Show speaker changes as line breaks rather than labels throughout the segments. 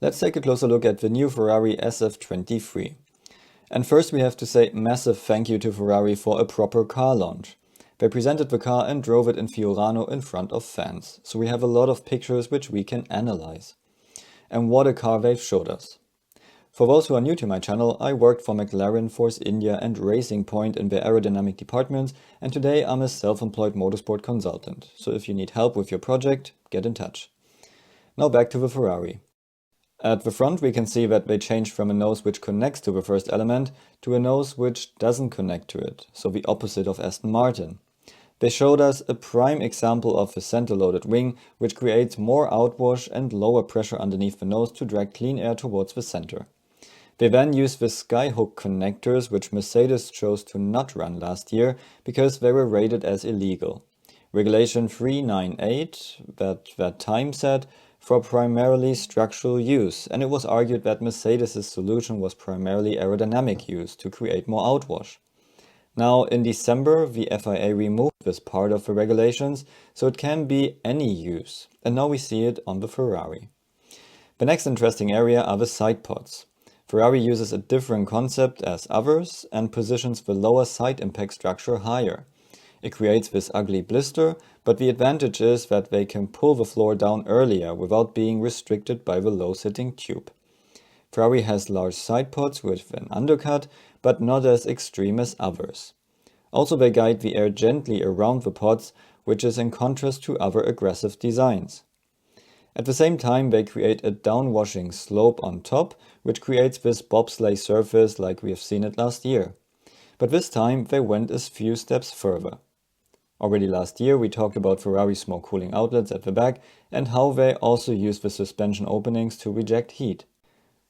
Let's take a closer look at the new Ferrari SF23. And first we have to say massive thank you to Ferrari for a proper car launch. They presented the car and drove it in Fiorano in front of fans, so we have a lot of pictures which we can analyze. And what a car they've showed us. For those who are new to my channel, I worked for McLaren, Force India and Racing Point in the aerodynamic departments, and today I'm a self-employed motorsport consultant, so if you need help with your project, get in touch. Now back to the Ferrari. At the front we can see that they changed from a nose which connects to the first element to a nose which doesn't connect to it, so the opposite of Aston Martin. They showed us a prime example of a center-loaded wing which creates more outwash and lower pressure underneath the nose to drag clean air towards the center. They then used the skyhook connectors which Mercedes chose to not run last year because they were rated as illegal. Regulation 398, that time said, for primarily structural use, and it was argued that Mercedes' solution was primarily aerodynamic use to create more outwash. Now in December the FIA removed this part of the regulations, so it can be any use, and now we see it on the Ferrari. The next interesting area are the side pods. Ferrari uses a different concept as others and positions the lower side impact structure higher. It creates this ugly blister, but the advantage is that they can pull the floor down earlier without being restricted by the low-sitting tube. Ferrari has large side pods with an undercut, but not as extreme as others. Also they guide the air gently around the pods, which is in contrast to other aggressive designs. At the same time they create a downwashing slope on top, which creates this bobsleigh surface like we have seen it last year. But this time they went a few steps further. Already last year we talked about Ferrari smoke cooling outlets at the back and how they also use the suspension openings to reject heat.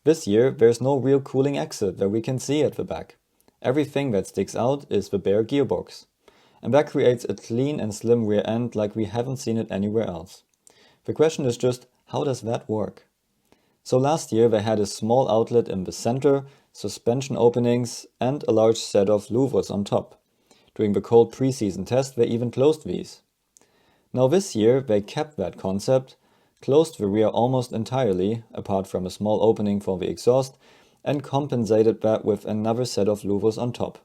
This year there's no real cooling exit that we can see at the back. Everything that sticks out is the bare gearbox. And that creates a clean and slim rear end like we haven't seen it anywhere else. The question is just, how does that work? So last year they had a small outlet in the center, suspension openings and a large set of louvers on top. During the cold pre-season test they even closed these. Now this year they kept that concept, closed the rear almost entirely, apart from a small opening for the exhaust, and compensated that with another set of louvers on top.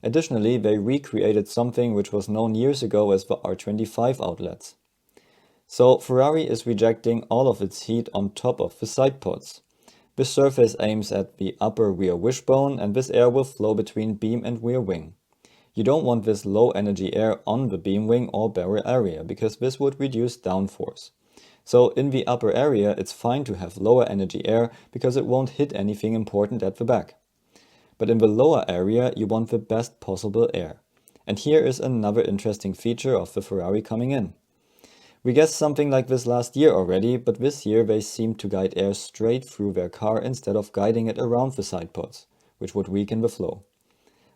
Additionally, they recreated something which was known years ago as the R25 outlets. So Ferrari is rejecting all of its heat on top of the side pods. This surface aims at the upper rear wishbone and this air will flow between beam and rear wing. You don't want this low energy air on the beam wing or barrel area because this would reduce downforce. So in the upper area it's fine to have lower energy air because it won't hit anything important at the back. But in the lower area you want the best possible air. And here is another interesting feature of the Ferrari coming in. We guessed something like this last year already, but this year they seem to guide air straight through their car instead of guiding it around the side pods, which would weaken the flow.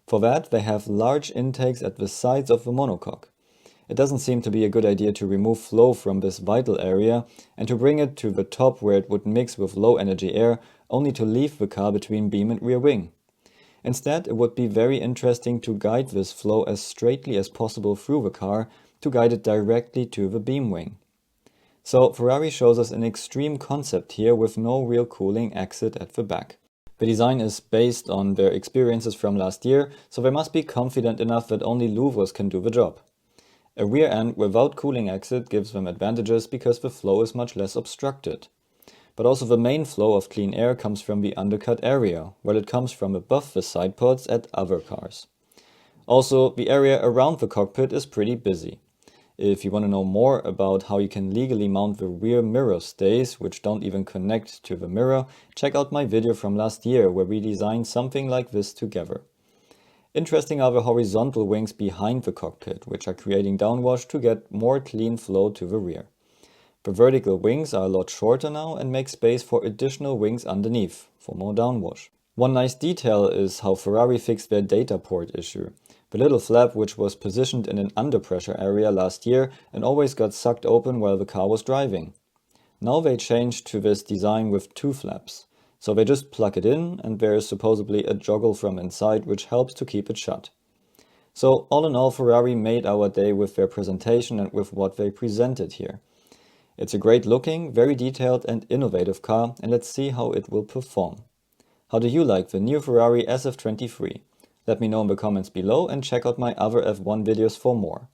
For that they have large intakes at the sides of the monocoque. It doesn't seem to be a good idea to remove flow from this vital area and to bring it to the top where it would mix with low energy air, only to leave the car between beam and rear wing. Instead, it would be very interesting to guide this flow as straightly as possible through the car to guide it directly to the beam wing. So Ferrari shows us an extreme concept here with no real cooling exit at the back. The design is based on their experiences from last year, so they must be confident enough that only louvers can do the job. A rear end without cooling exit gives them advantages because the flow is much less obstructed. But also the main flow of clean air comes from the undercut area, while it comes from above the side pods at other cars. Also, the area around the cockpit is pretty busy. If you want to know more about how you can legally mount the rear mirror stays, which don't even connect to the mirror, check out my video from last year where we designed something like this together. Interesting are the horizontal wings behind the cockpit, which are creating downwash to get more clean flow to the rear. The vertical wings are a lot shorter now and make space for additional wings underneath, for more downwash. One nice detail is how Ferrari fixed their data port issue. The little flap which was positioned in an underpressure area last year and always got sucked open while the car was driving. Now they changed to this design with two flaps. So they just plug it in and there is supposedly a joggle from inside which helps to keep it shut. So all in all, Ferrari made our day with their presentation and with what they presented here. It's a great looking, very detailed and innovative car, and let's see how it will perform. How do you like the new Ferrari SF23? Let me know in the comments below and check out my other F1 videos for more.